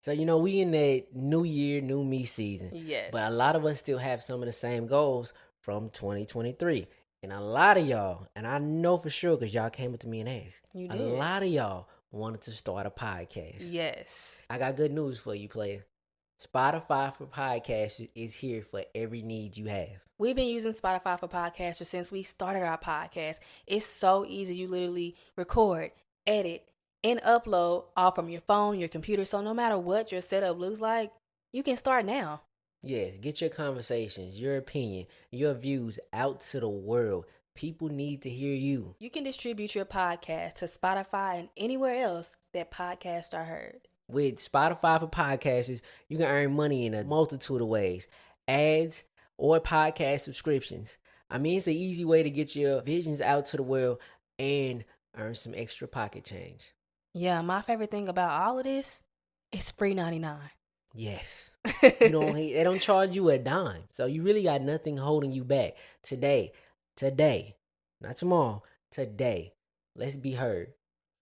So, we in that new year, new me season. But a Yes. lot of us still have some of the same goals from 2023. And a lot of y'all, and I know for sure because y'all came up to me and asked, You a did. lot of y'all wanted to start a podcast. Yes. I got good news for you, player. Spotify for podcasts is here for every need you have. We've been using Spotify for podcasters since we started our podcast. It's so easy. You literally record, edit, and upload all from your phone, your computer. So no matter what your setup looks like, you can start now. Yes, get your conversations, your opinion, your views out to the world. People need to hear you. You can distribute your podcast to Spotify and anywhere else that podcasts are heard. With Spotify for podcasters, you can earn money in a multitude of ways. Ads or podcast subscriptions. I mean, it's an easy way to get your visions out to the world and earn some extra pocket change. Yeah, my favorite thing about all of this is free 99. Yes. They don't charge you a dime. So you really got nothing holding you back. Today, not tomorrow, today. Let's be heard.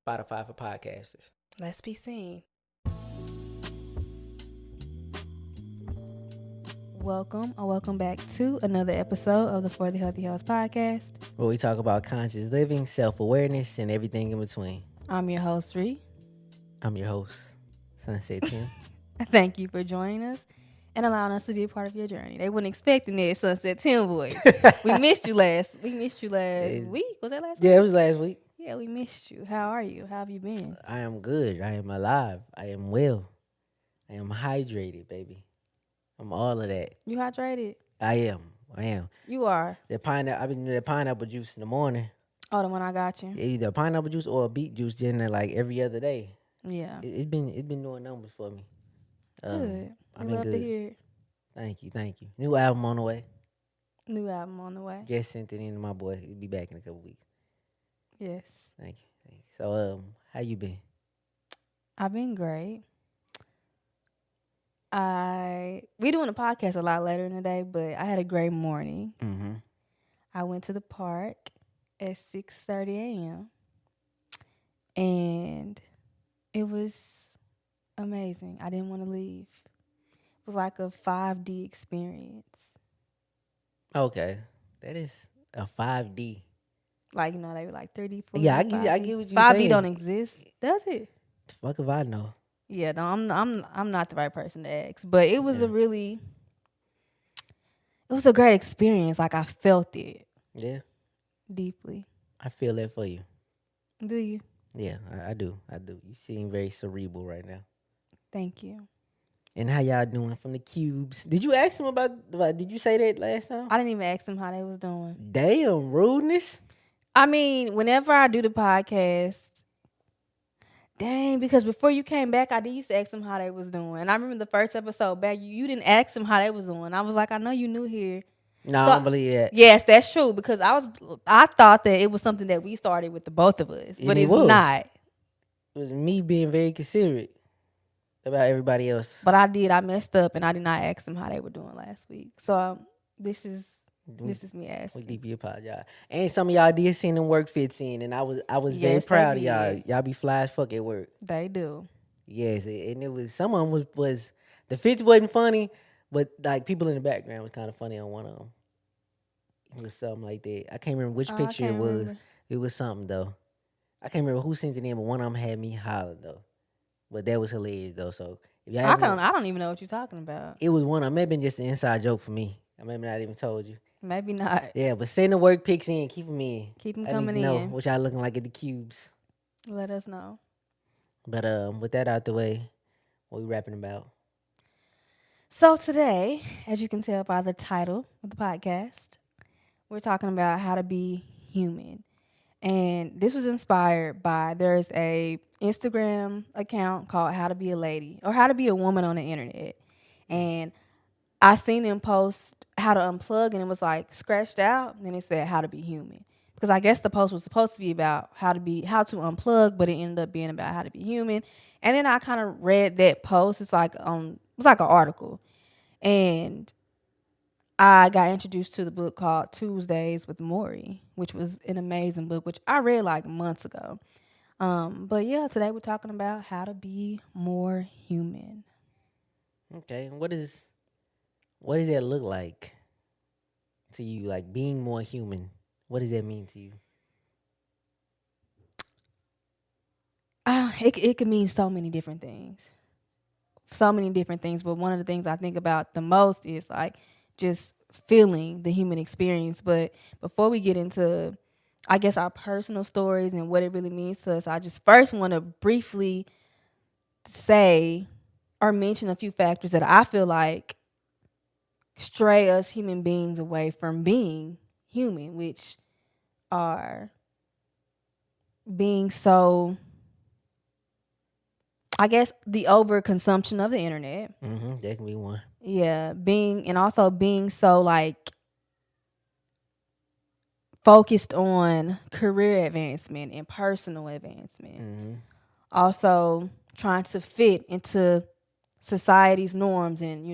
Spotify for podcasters. Let's be seen. Welcome back to another episode of the For the Healthy Health podcast. Where we talk about conscious living, self-awareness, and everything in between. I'm your host, Ree. I'm your host, Sunset Tim. Thank you for joining us and allowing us to be a part of your journey. They weren't expecting that Sunset Tim voice. We missed you last week. Was that last week? Yeah, it was last week. Yeah, we missed you. How are you? How have you been? I am good. I am alive. I am well. I am hydrated, baby. I'm all of that. You hydrated? I am. You are. I've been doing that pineapple juice in the morning. Oh, the one I got you. Either pineapple juice or beet juice in there like every other day. Yeah. It's been doing numbers for me. Good. I've We been love good. to hear it. Thank you. New album on the way. New album on the way. Just sent it in to my boy. He'll be back in a couple weeks. Yes. Thank you. So, how you been? I've been great. We doing a podcast a lot later in the day, but I had a great morning. Mm-hmm. I went to the park at 6:30 a.m. and it was amazing. I didn't want to leave. It was like a 5D experience. Okay, that is a 5D. Like, they were like 3D, 4D. Yeah, I get what you 5D saying. don't exist, does it? The fuck if I know? Yeah, no, I'm not the right person to ask. But it was it was a great experience. Like, I felt it. Yeah. Deeply. I feel that for you. Do you? Yeah, I do. You seem very cerebral right now. Thank you. And how y'all doing from the cubes? Did you ask them did you say that last time? I didn't even ask them how they was doing. Damn, rudeness. I mean, whenever I do the podcast, because before you came back, I did used to ask them how they was doing. And I remember the first episode back, you didn't ask them how they was doing. I was like, I know you new here. No, I don't believe that. Yes, that's true. Because I thought that it was something that we started with the both of us. But it's not. It was me being very considerate about everybody else. But I messed up and I did not ask them how they were doing last week. So this is me asking. We deeply apologize. And some of y'all did send them work fits in, and I was very proud of y'all. Y'all be fly as fuck at work. They do. Yes, and it was some of them was the fits wasn't funny, but like people in the background was kind of funny on one of them. It was something like that. I can't remember which picture it was. Remember. It was something though. I can't remember who sent it in, but one of them had me hollering though. But that was hilarious though. So if y'all I don't even know what you're talking about. It was one of them. Maybe just an inside joke for me. I maybe not even told you. Maybe not. Yeah, but send the work pics in. Keep them in. Keep them coming in. Know what y'all looking like at the cubes. Let us know. But with that out the way, what we rapping about? So today, as you can tell by the title of the podcast, we're talking about how to be human. And this was inspired by, there's a Instagram account called How to Be a Lady or How to Be a Woman on the Internet. And I seen them post how to unplug and it was like scratched out. And then it said how to be human. Because I guess the post was supposed to be about how to unplug, but it ended up being about how to be human. And then I kind of read that post. It's like an article. And I got introduced to the book called Tuesdays with Morrie, which was an amazing book, which I read like months ago. But yeah, today we're talking about how to be more human. Okay. What does that look like to you? Like being more human. What does that mean to you? It can mean so many different things. So many different things. But one of the things I think about the most is like just feeling the human experience. But before we get into, I guess, our personal stories and what it really means to us, I just first want to briefly say or mention a few factors that I feel like stray us human beings away from being human, which are being so, I guess, the overconsumption of the internet. Mm-hmm. That can be one. Yeah, being and also being so like focused on career advancement and personal advancement. Mm-hmm. Also trying to fit into society's norms and,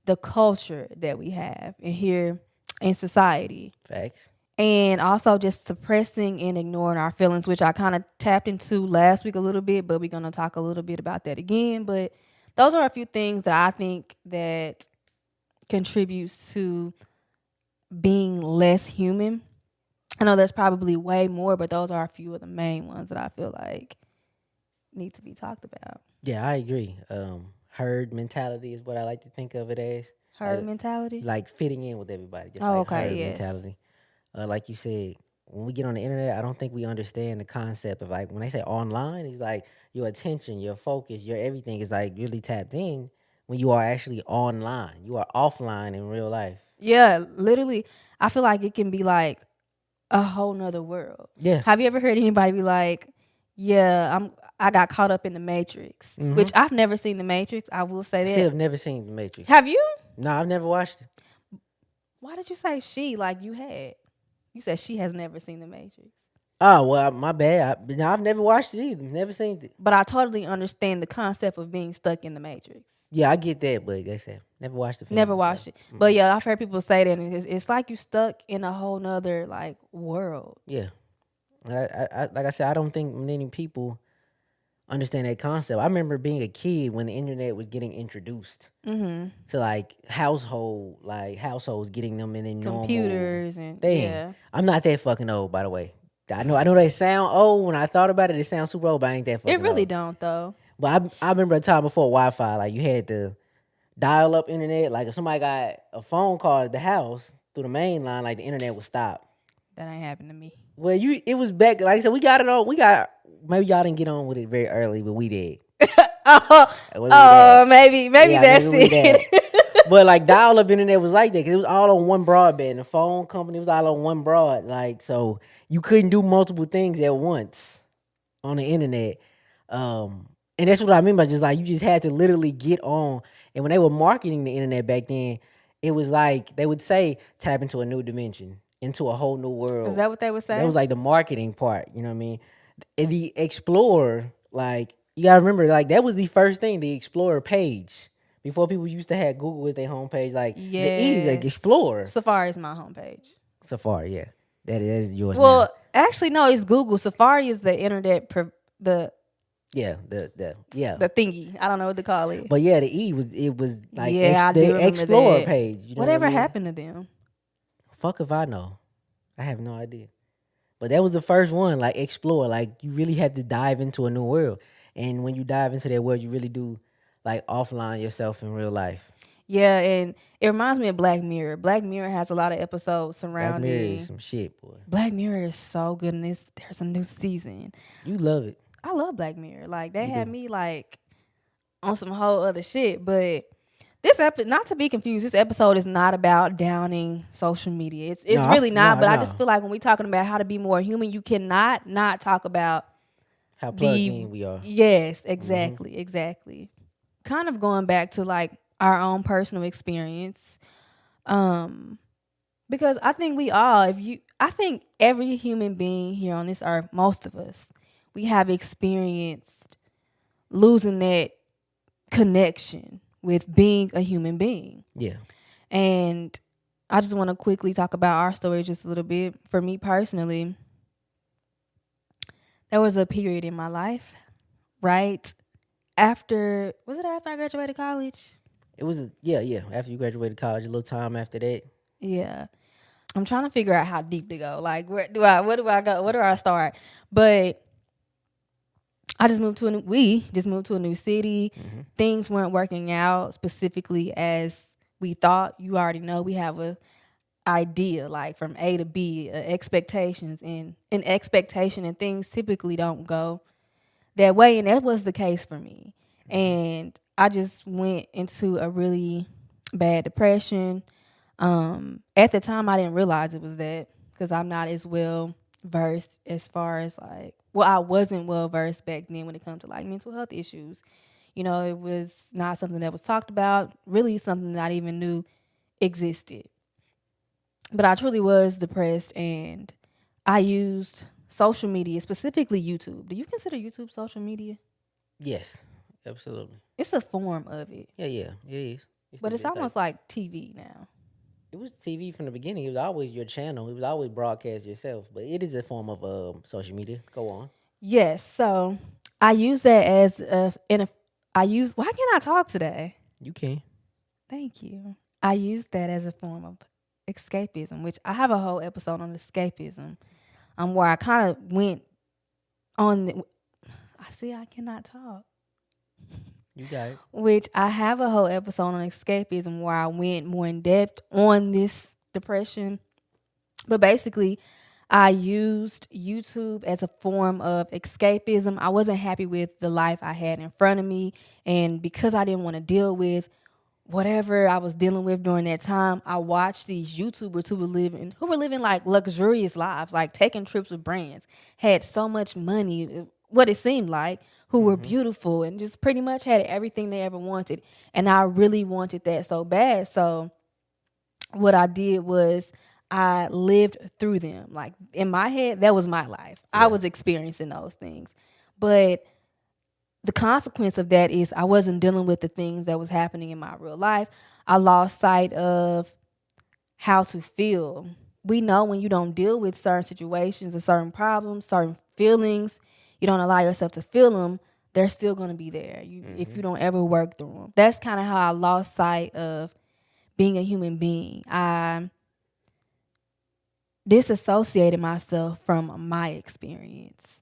the culture that we have and here in society. Facts. And also just suppressing and ignoring our feelings, which I kind of tapped into last week a little bit, but we're going to talk a little bit about that again. But those are a few things that I think that contributes to being less human. I know there's probably way more, but those are a few of the main ones that I feel like need to be talked about. Yeah, I agree. Herd mentality is what I like to think of it as. Herd Like, mentality. like fitting in with everybody, just Oh, like okay, herd yes. mentality. Like you said, when we get on the internet, I don't think we understand the concept of like when they say online, it's like your attention, your focus, your everything is like really tapped in when you are actually online. You are offline in real life. Yeah, literally, I feel like it can be like a whole nother world. Yeah. Have you ever heard anybody be like, "Yeah, I got caught up in the Matrix," Mm-hmm. which I've never seen the Matrix. I will say I still that. have never seen The Matrix. Have you? No, I've never watched it. Why did you say she like you had? You said she has never seen the Matrix. Oh well, my bad. No, I've never watched it either. Never seen it. But I totally understand the concept of being stuck in the Matrix. Yeah, I get that, but that's it. Never watched the Never film. So watched it. But yeah, I've heard people say that and it's like you stuck in a whole nother like world. yeah, like I said, I don't think many people understand that concept. I remember being a kid when the internet was getting introduced to like households getting them in a normal Computers and thing. yeah. I'm not that fucking old, by the way. I know they sound old. When I thought about it, it sounds super old, but I ain't that It fucking really old. don't though. But I remember a time before Wi-Fi, like you had to dial up internet. Like if somebody got a phone call at the house through the main line, like the internet would stop. That ain't happened to me. Well, it was back. Like I said, we got it on. We got maybe y'all didn't get on with it very early, but we did. Oh, Was we that? maybe Yeah, that's maybe we that. it. But like dial up internet was like that because it was all on one broadband. The phone company was all on one broad. Like so, you couldn't do multiple things at once on the internet. And that's what I mean by just like you just had to literally get on. And when they were marketing the internet back then, it was like they would say tap into a new dimension, into a whole new Is world. that what they would That say? was like the marketing part. You know what I mean? And the Explorer, like you gotta remember, like that was the first thing, the Explorer page. Before people used to have Google as their homepage, like the E, like Yes. Explorer, Safari is my homepage. Safari, yeah, that is yours now. Well, actually, no, it's Google. Safari is the internet, the Yeah, the yeah. the thingy. I don't know what to call it. But yeah, the E was like Yeah, I do the remember Explorer that. page. You know what I Whatever mean? happened to them? Fuck if I know. I have no idea. But that was the first one, like Explore. Like you really had to dive into a new world. And when you dive into that world, you really do like offline yourself in real life. Yeah, and it reminds me of Black Mirror. Black Mirror has a lot of episodes Black Mirror is surrounding. some shit, boy. Black Mirror is so good, and there's a new season. You love it. I love Black Mirror. Like they You had do. me like on some whole other shit. But this episode, not to be confused, this episode is not about downing social media. It's really not. no, But I just no. feel like when we're talking about how to be more human, you cannot not talk about How plugged the in we are. yes, Hmm. exactly. Kind of going back to like our own personal experience. Because I think I think every human being here on this earth, most of us, we have experienced losing that connection with being a human being. Yeah. And I just want to quickly talk about our story just a little bit. For me personally, there was a period in my life, right? Was it after I graduated college? It was yeah. After you graduated college, a little time after that. Yeah. I'm trying to figure out how deep to go. Like, where do I go? Where do I start? But we just moved to a new city. Hmm. Things weren't working out specifically as we thought. You already know we have a idea like from A to B, expectations, and an expectation, and things typically don't go that way, and that was the case for me. Hmm. And I just went into a really bad depression. At the time, I didn't realize it was that because I'm not as well versed as far as like, well, I wasn't well versed back then when it comes to like mental health issues. You know, it was not something that was talked about, really something that I even knew existed. But I truly was depressed, and I used social media, specifically YouTube. Do you consider YouTube social media? Yes, absolutely. It's a form of it, Yeah, it is. but it's It's like almost like TV now. it was TV from the beginning. It was always your channel. It was always broadcast yourself. But it is a form of social media. Go on. Yes, so I use that as a in a. I use. Why can't I talk today? You can. Thank you. I use that as a form of escapism, which I have a whole episode on escapism, where I kind of went on. I see. I cannot talk. You got it. Which I have a whole episode on escapism where I went more in depth on this depression. But basically, I used YouTube as a form of escapism. I wasn't happy with the life I had in front of me. And because I didn't want to deal with whatever I was dealing with during that time, I watched these YouTubers who were living like luxurious lives, like taking trips with brands, had so much money, what it seemed like, who were Hmm. beautiful and just pretty much had everything they ever wanted. And I really wanted that so bad. So what I did was I lived through them. Like in my head, that was my life. I Yeah. was experiencing those things. But the consequence of that is I wasn't dealing with the things that was happening in my real life. I lost sight of how to feel. We know when you don't deal with certain situations or certain problems, certain feelings, you don't allow yourself to feel them, they're still going to be there. If Hmm. you don't ever work through them. That's kind of how I lost sight of being a human being. I disassociated myself from my experience.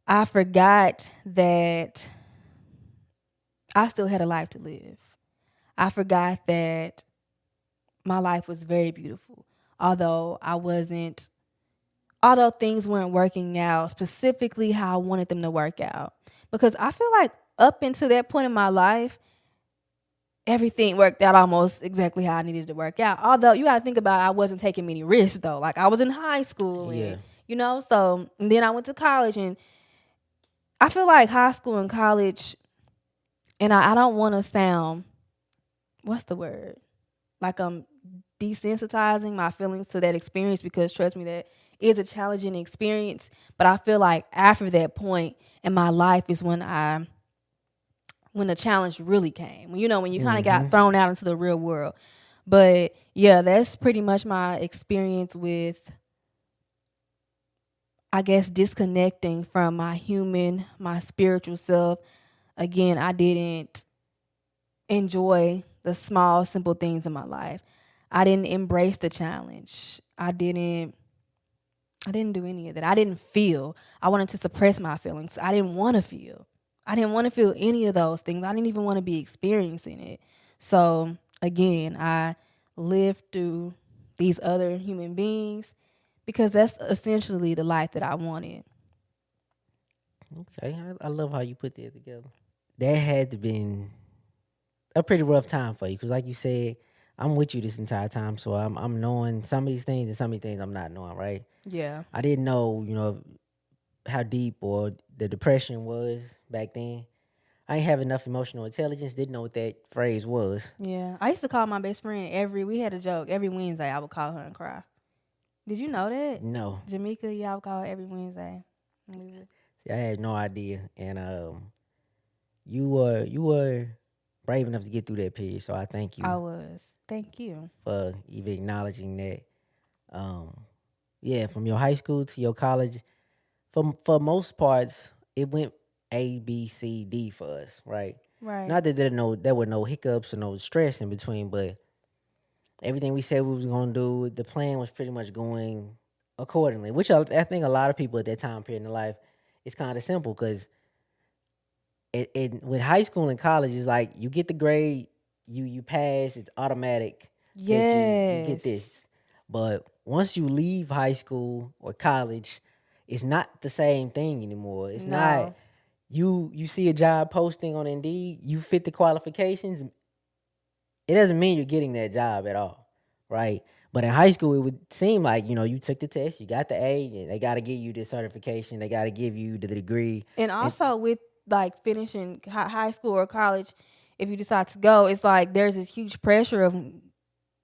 I forgot that I still had a life to live. I forgot that my life was very beautiful. Although I wasn't, although things weren't working out specifically how I wanted them to work out. Because I feel like up until that point in my life, everything worked out almost exactly how I needed to work out. Although you got to think about, I wasn't taking many risks though. Like I was in high school, Yeah. and so and then I went to college, and I feel like high school and college, and I don't want to sound, what's the word? Like I'm desensitizing my feelings to that experience, because trust me, that is a challenging experience. But I feel like after that point in my life is when the challenge really came. When you kind of got Hmm. thrown out into the real world. But yeah, that's pretty much my experience with, I guess, disconnecting from my spiritual self. Again, I didn't enjoy the small, simple things in my life. I didn't embrace the challenge. I didn't do any of that. I didn't feel. I wanted to suppress my feelings. I didn't want to feel. I didn't want to feel any of those things. I didn't even want to be experiencing it. So again, I lived through these other human beings because that's essentially the life that I wanted. Okay. I love how you put that together. That had to been a pretty rough time for you, because, like you said, I'm with you this entire time, so I'm knowing some of these things and some of these things I'm not knowing. Right. Yeah. I didn't know, how deep or the depression was back then. I ain't have enough emotional intelligence. Didn't know what that phrase was. Yeah. I used to call my best friend we had a joke. Every Wednesday I would call her and cry. Did you know that? No, Jamaica, yeah, I would call her every Wednesday. And we would- I had no idea. And you were brave enough to get through that period. So I thank I you was. Thank you. for even acknowledging that. Um, yeah, from your high school to your college, for most parts, it went A, B, C, D for us, right? Right. Not that there were no hiccups or no stress in between, but everything we said we was gonna do, the plan was pretty much going accordingly. Which I think a lot of people at that time period in their life, it's kind of simple because with high school and college, it's like you get the grade, you pass, it's automatic that you get Yes. this. But once you leave high school or college, it's not the same thing anymore. It's not No. you see a job posting on Indeed, you fit the qualifications, it doesn't mean you're getting that job at all, right? But in high school, it would seem like you took the test, you got the A, and they got to give you the certification, they got to give you the degree, And and also with like finishing high school or college, if you decide to go, it's like there's this huge pressure of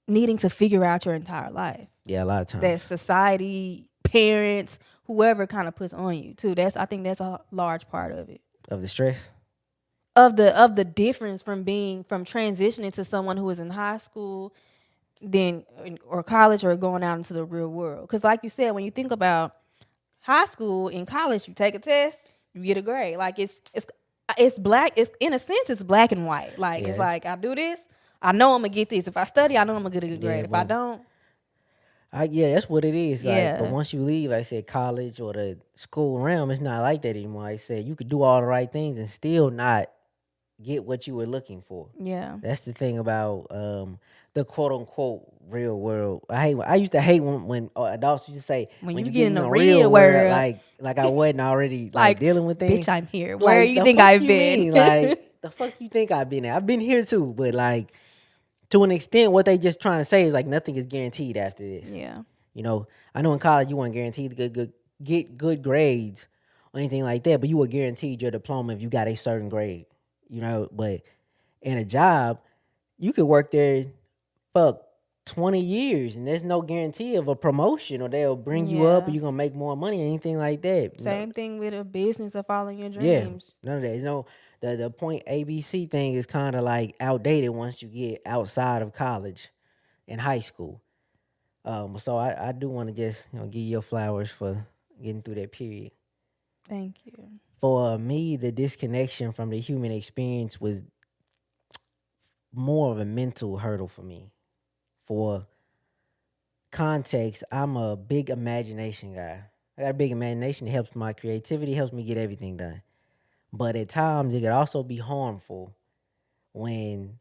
needing to figure out your entire life yeah, a lot of that times society, parents, whoever kind of puts on you too. I think that's a large part of it. of the stress. Of the difference from transitioning to someone who is in high school then or college or going out into the real world. Because like you said, when you think about high school and college, you take a test, you get a grade. Like it's black. It's in a sense, it's black and white. Like it's Yes, like I do this, I know I'm gonna get this. If I study, I know I'm gonna get a good yeah, grade. If I but don't, yeah, that's what it is. Like, but yeah, once you leave, like I said, college or the school realm, it's not like that anymore. I said you could do all the right things and still not get what you were looking for. yeah. That's the thing about the quote unquote real world. I used to hate when adults used to say When when you you get get in in the the real real world, world, like I wasn't already like like, dealing with bitch, things. I'm here. Where Like you the think fuck I've you been? mean? Like the fuck you think I've been there? I've been here too, but like to an extent, what they just trying to say is like nothing is guaranteed after this. Yeah, You know, I know in college you weren't guaranteed to get good grades or anything like that, but you were guaranteed your diploma if you got a certain grade. But in a job, you could work there for 20 years and there's no guarantee of a promotion or they'll bring you up or yeah. you're gonna make more money or anything like that. No, Same thing with a business or following your yeah, dreams. none of that. The point ABC thing is kind of like outdated once you get outside of college and high school. So I do want to just give you your flowers for getting through that period. Thank you. For me, the disconnection from the human experience was more of a mental hurdle for me. For context, I'm a big imagination guy. I got a big imagination. It helps my creativity, helps me get everything done. But at times, it could also be harmful when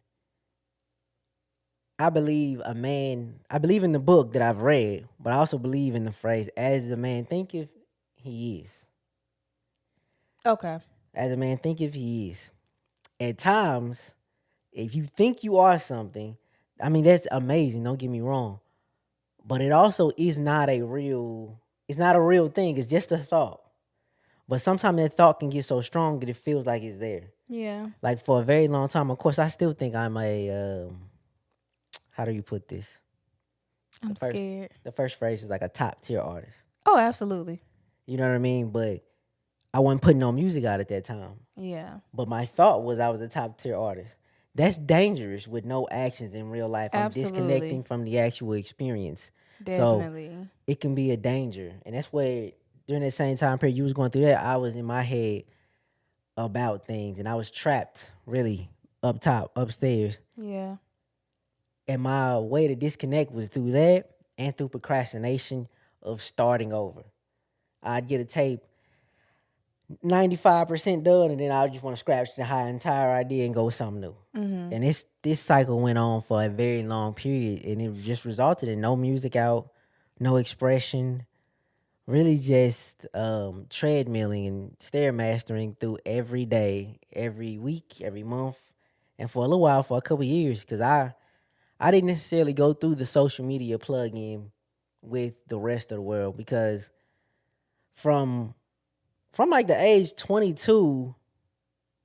I believe in the book that I've read, but I also believe in the phrase, as a man thinketh, he is. Okay. As a man thinketh, he is. At times, if you think you are something, I mean, that's amazing, don't get me wrong. But it also is not it's not a real thing. It's just a thought. But sometimes that thought can get so strong that it feels like it's there. Yeah. Like for a very long time, of course, I still think I'm how do you put this? The I'm first, scared. the first phrase is like a top tier artist. Oh, absolutely. You know what I mean? But I wasn't putting no music out at that time. Yeah. But my thought was I was a top tier artist. That's dangerous with no actions in real life. I'm Absolutely. disconnecting from the actual experience. So Definitely. it can be a danger. And that's where during that same time period you was going through that, I was in my head about things and I was trapped really up top, upstairs. Yeah. And my way to disconnect was through that and through procrastination of starting over. I'd get a tape 95% done, and then I just want to scratch the entire idea and go with something new. Mhm. And this cycle went on for a very long period, and it just resulted in no music out, no expression, really just treadmilling and stairmastering through every day, every week, every month, and for a little while, for a couple years, because I didn't necessarily go through the social media plug-in with the rest of the world because from like the age 22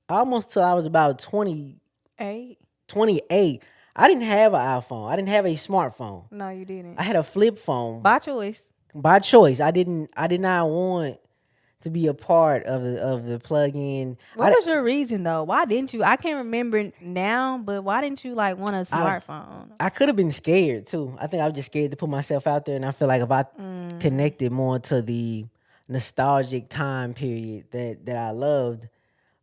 almost till I was about 8? 28, I didn't have an iPhone. I didn't have a smartphone. No, you didn't. I had a flip phone By choice. by choice. I did not want to be a part of the plug-in. What was your reason though? Why didn't you? I can't remember now, but why didn't you like want a I smartphone? I could have been scared too. I think I was just scared to put myself out there, and I feel like if I connected more to the nostalgic time period that I loved,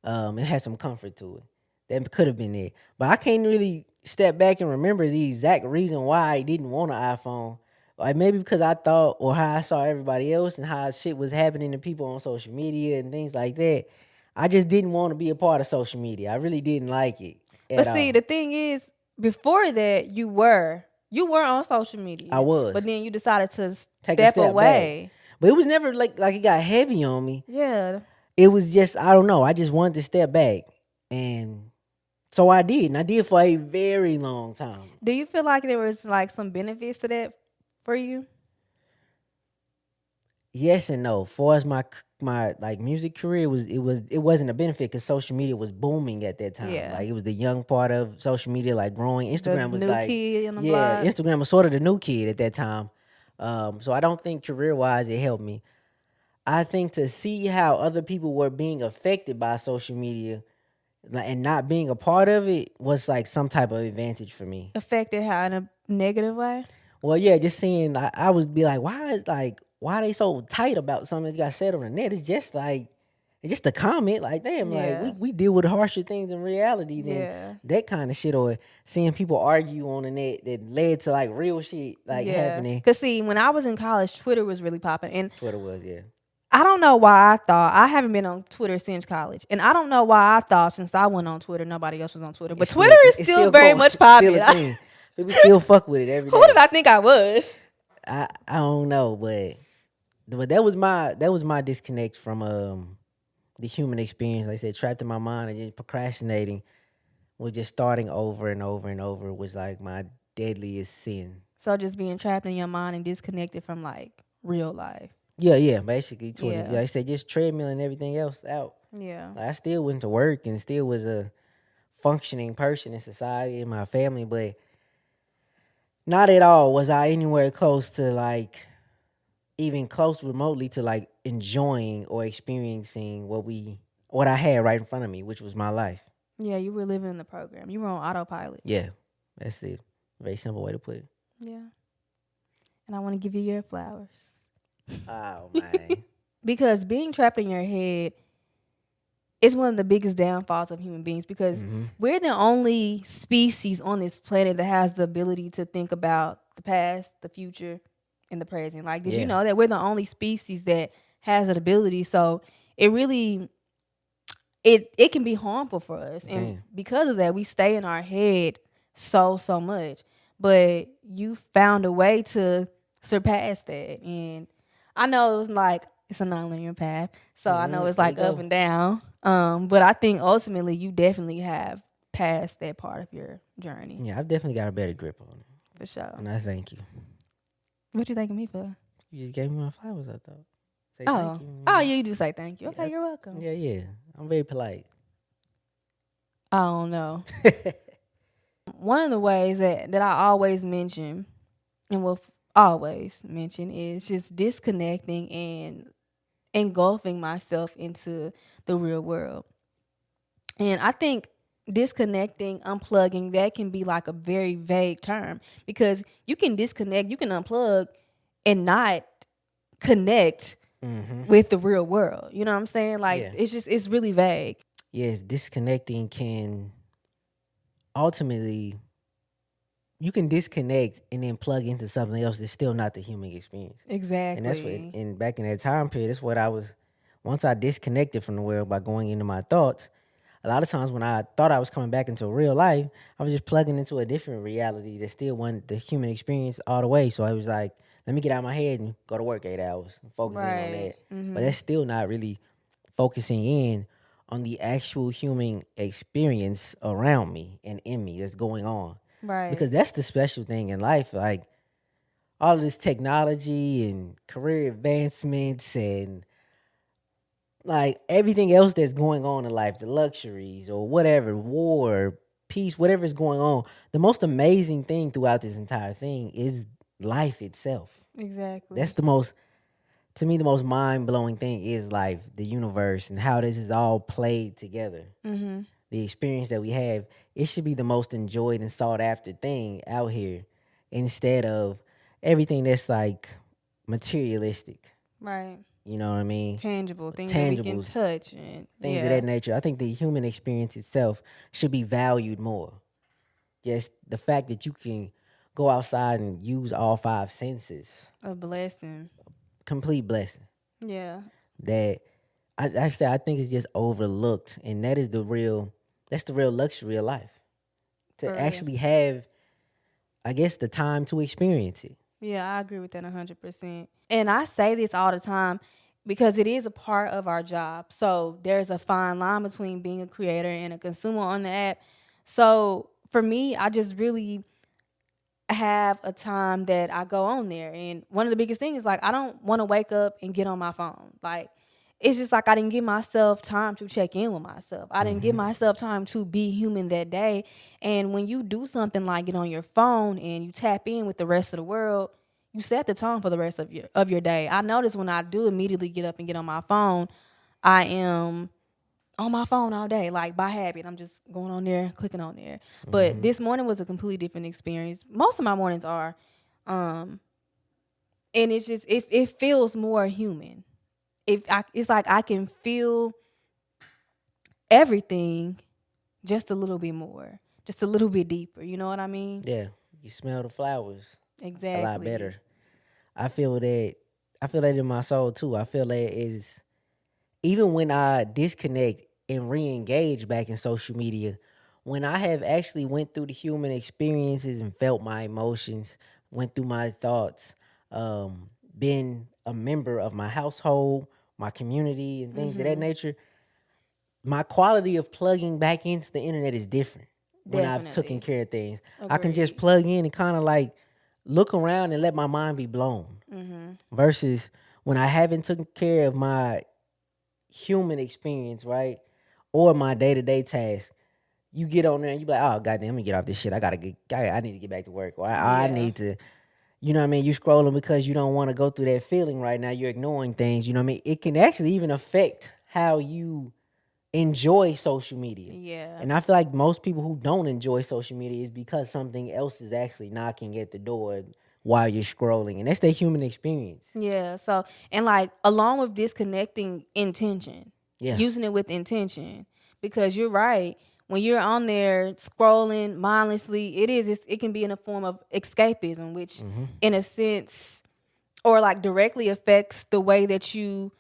it had some comfort to it. That could have been it. But I can't really step back and remember the exact reason why I didn't want an iPhone. Like maybe because I thought or how I saw everybody else and how shit was happening to people on social media and things like that. I just didn't want to be a part of social media. I really didn't like it But at see, all. the thing is, before that, you were on social I media, but was then you decided to take a step step back. away. But it was never like it got heavy on me. Yeah. It was just I don't know. I just wanted to step back. And so I did, and I did for a very long time. Do you feel like there was like some benefits to that for you? Yes and no. For as my like music career it wasn't a benefit because social media was booming at that time. Yeah. Like it was the young part of social media, like growing. The Instagram was new like kid on the yeah, block. Instagram was sort of the new kid at that time. So I don't think career wise it helped me. I think to see how other people were being affected by social media and not being a part of it was like some type of advantage for me. Affected how in a negative way? Well, yeah, just seeing I would be like why are they so tight about something that got said on the net? It's just a comment. Like damn, like Yeah. we deal with harsher things in reality than Yeah. that kind of shit. Or seeing people argue on the net that led to like real shit like Yeah. happening. Cause see, when I was in college, Twitter was really popping, and Twitter was yeah. I don't know why I thought I haven't been on Twitter since college, and I don't know why I thought since I went on Twitter nobody else was on Twitter. But Twitter is It's still still very going. much It's still a popular. thing. People still fuck with it every Who did day. I think I was? I don't know, but that was my disconnect from the human experience. Like I said, trapped in my mind and just procrastinating was just starting over and over and over was like my deadliest sin. So just being trapped in your mind and disconnected from like real life. Yeah, yeah, basically Twitter. Yeah. Like I said, just treadmill and everything else out. Yeah. Like I still went to work and still was a functioning person in society and my family, but not at all was I anywhere close to like even close remotely to like enjoying or experiencing what I had right in front of me, which was my life. Yeah, you were living in the program. You were on autopilot. Yeah, that's it. Very simple way to put it. Yeah. And I want to give you your flowers. Oh man. Because being trapped in your head is one of the biggest downfalls of human beings because we're the only species on this planet that has the ability to think about the past, the future, and the present. Like, did you know that we're the only species that has that ability? So it really it can be harmful for us. And because of that, we stay in our head so much. But you found a way to surpass that. And I know it was like it's a non-linear path. So I know it's like up and down. But I think ultimately you definitely have passed that part of your journey. Yeah, I've definitely got a better grip on it. For sure. And I thank you. What you thanking me for? You just gave me my flowers, I thought. Say Oh. thank you. Oh, you just say thank you. Okay, you're welcome. Yeah, yeah. I'm very polite. I don't know. One of the ways that I always mention and will always mention is just disconnecting and engulfing myself into the real world. And I think disconnecting, unplugging, that can be like a very vague term because you can disconnect, you can unplug and not connect with the real world. You know what I'm saying? Like it's really vague. Yes, disconnecting can ultimately you can disconnect and then plug into something else that's still not the human experience. Exactly. And that's what and back in that time period, that's what I was once I disconnected from the world by going into my thoughts, a lot of times when I thought I was coming back into real life, I was just plugging into a different reality that still wasn't the human experience all the way. So I was like, let me get out of my head and go to work 8 hours and focus in on that. But that's still not really focusing in on the actual human experience around me and in me that's going on. Right. Because that's the special thing in life. Like all of this technology and career advancements and like everything else that's going on in life, the luxuries or whatever, war, peace, whatever is going on, the most amazing thing throughout this entire thing is life itself. Exactly. That's the most, to me, the most mind blowing thing is life, the universe, and how this is all played together. The experience that we have, it should be the most enjoyed and sought after thing out here instead of everything that's like materialistic. Right. You know what I mean? Tangible things that we can Tangibles, touch and things of that yeah. nature. I think the human experience itself should be valued more. Just the fact that you can go outside and use all five senses, A blessing. complete blessing. Yeah. That I say I think it's just overlooked, and that is that's the real luxury of life to For real. actually have, I guess, the time to experience it. Yeah, I agree with that 100%. And I say this all the time because it is a part of our job. So there's a fine line between being a creator and a consumer on the app. So for me, I just really have a time that I go on there. And one of the biggest things is like I don't want to wake up and get on my phone. Like it's just like I didn't give myself time to check in with myself. I didn't give myself time to be human that day. And when you do something like get on your phone and you tap in with the rest of the world, you set the tone for the rest of your day. I notice when I do immediately get up and get on my phone, I am on my phone all day, like by habit. I'm just going on there, clicking on there. But this morning was a completely different experience. Most of my mornings are, um, and it's just it feels more human. It's like I can feel everything just a little bit more, just a little bit deeper. You know what I mean? Yeah, you smell the flowers a lot Exactly. better. I feel that. I feel that in my soul too. I feel that is even when I disconnect and re-engage back in social media, when I have actually went through the human experiences and felt my emotions, went through my thoughts, been a member of my household, my community, and things of that nature, my quality of plugging back into the internet is different when I've taken Definitely. care of things. I can just Agreed. plug in and kind of like look around and let my mind be blown. Versus when I haven't taken care of my human experience, right? Or my day to day task, you get on there and you be like, oh goddamn, let me get off this shit. I need to get back to work. Or I Yeah. need to, you know what I mean? You scrolling because you don't want to go through that feeling right now. You're ignoring things, you know what I mean? It can actually even affect how you enjoy social media. Yeah. And I feel like most people who don't enjoy social media is because something else is actually knocking at the door while you're scrolling. And that's the human experience. Yeah. So, and like along with disconnecting intention, Yeah. using it with intention, because you're right. When you're on there scrolling mindlessly, it can be in a form of escapism, which in a sense or like directly affects the way that you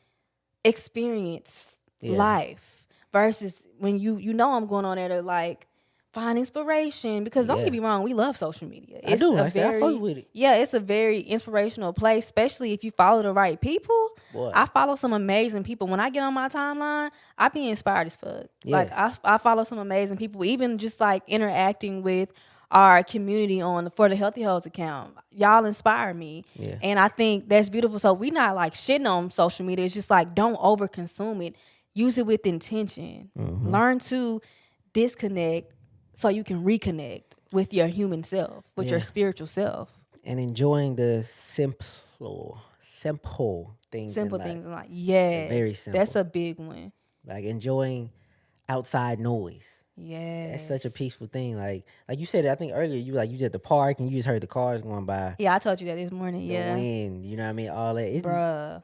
experience Yeah. life versus when you know I'm going on there to like find inspiration because don't get Yeah. me wrong, we love social media. I It's do. a Like I said, I fuck very with it. yeah, it's a very inspirational place, especially if you follow the right people. Boy. I follow some amazing people. When I get on my timeline, I be inspired as fuck. Like Yes. I follow some amazing people, even just like interacting with our community on for the Healthy Hoes account. Y'all inspire me. Yeah. And I think that's beautiful. So we not like shitting on social media. It's just like don't over consume it. Use it with intention. Learn to disconnect so you can reconnect with your human self, with your Yeah. spiritual self. And enjoying the simple things in Simple life. things in life. The very Yes, that's simple. a big one. Like enjoying outside noise. That's such a Yes. peaceful thing. Like you said, I think earlier you like you was at the park and you just heard the cars going by, Yeah, I told you that this morning. the Yeah, wind. You know what I mean? All that. bruh.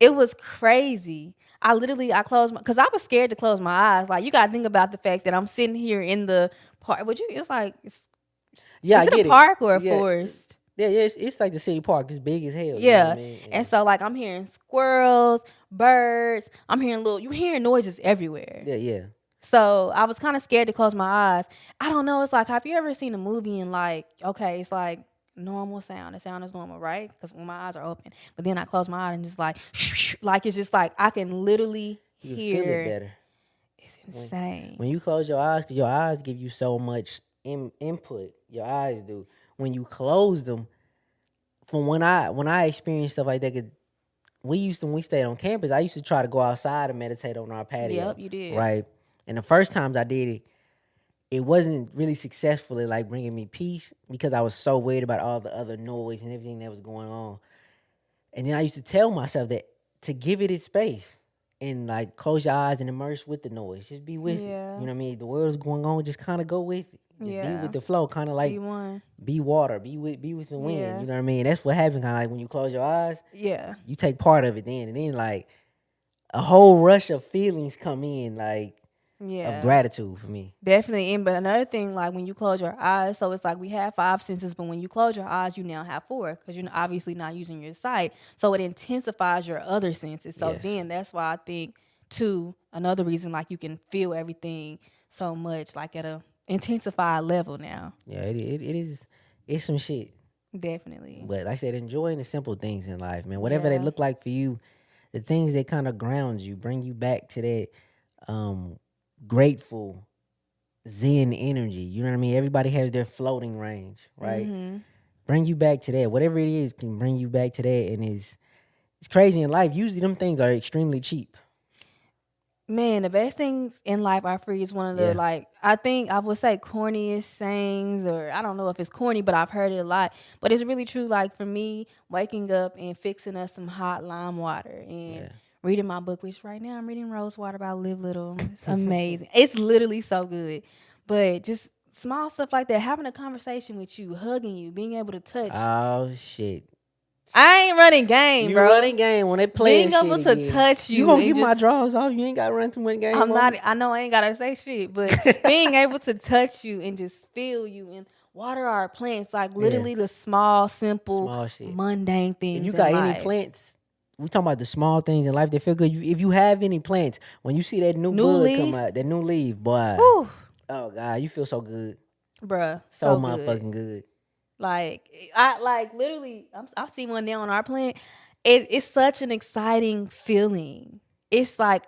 It was crazy. I closed my because I was scared to close my eyes. Like you gotta think about the fact that I'm sitting here in the park. But you, it's like, Yeah, is I it a get it. park or a Yeah, forest? yeah. It's like the city park. It's big as hell. You know what I Yeah. mean? And so like I'm hearing squirrels, birds. I'm hearing you hearing noises everywhere. Yeah, yeah, So I was kind of scared to close my eyes. I don't know. It's like, have you ever seen a movie and like, okay, it's like normal sound. The sound is normal, right? Because when my eyes are open, but then I close my eyes and just like, like it's just like I can literally you can feel it hear. better It's when insane. when you close your eyes, because your eyes give you so much input. Your eyes do. When you close them, from when I experienced stuff like that, 'cause when we stayed on campus, I used to try to go outside and meditate on our Yep, patio, you did. right? And the first times I did it, it wasn't really successful at like bringing me peace because I was so worried about all the other noise and everything that was going on. And then I used to tell myself that to give it its space and like close your eyes and immerse with the noise. Just be with it. You Yeah. know what I mean? The world's going on, just kind of go with it. Just be with Yeah. the flow, kind of Be like one. be water, be with the wind. Yeah. You know what I mean? That's what happens. Kind of like when you close your eyes, Yeah. you take part of it then, and then like a whole rush of feelings come in, like of Yeah. gratitude for me. Definitely. And but another thing, like when you close your eyes, so it's like we have five senses, but when you close your eyes, you now have four because you're obviously not using your sight. So it intensifies your other senses. So Yes. then that's why I think too, another reason like you can feel everything so much, like at a intensified level now. Yeah, it is. It's some shit. Definitely. But like I said, enjoying the simple things in life, man. Whatever they Yeah. look like for you, the things that kind of ground you, bring you back to that um grateful zen energy. You know what I mean? Everybody has their floating range, right? Mm-hmm. Bring you back to that. Whatever it is can bring you back to that, and it's crazy in life. Usually, them things are extremely cheap. Man, the best things in life are free is one of the Yeah, like I think I would say corniest sayings, or I don't know if it's corny, but I've heard it a lot. But it's really true. Like for me, waking up and fixing us some hot lime water and yeah. reading my book, which right now I'm reading Rose Water by Live Little. It's amazing. It's literally so good. But just small stuff like that, having a conversation with you, hugging you, being able to touch. Oh shit! I ain't running game, You bro. running game when they playing Being shit able to again. touch You you gonna and get my just draws off? You ain't got to run too much game I'm on not. me. I know I ain't gotta say shit, but being able to touch you and just feel you and water our plants, like Yeah, literally the small, simple, small shit. mundane If you things in got any life. plants, we talking about the small things in life that feel good. If you have any plants, when you see that new New bud come leaf, out, that new leaf, boy, whew, oh god, you feel so good, bruh, so so good. motherfucking good. Like I like literally, I see one now on our plant. It's such an exciting feeling. It's like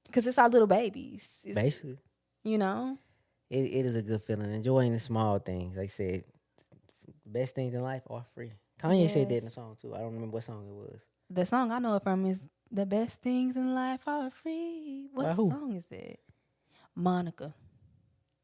because it's our little babies. It's Basically, you know. it is a good feeling. Enjoying the small things. Like I said, the best things in life are free. Kanye said that in the Yes. song too. I don't remember what song it was. The song I know it from is "The Best Things in Life Are Free." What By who? song is that? Monica.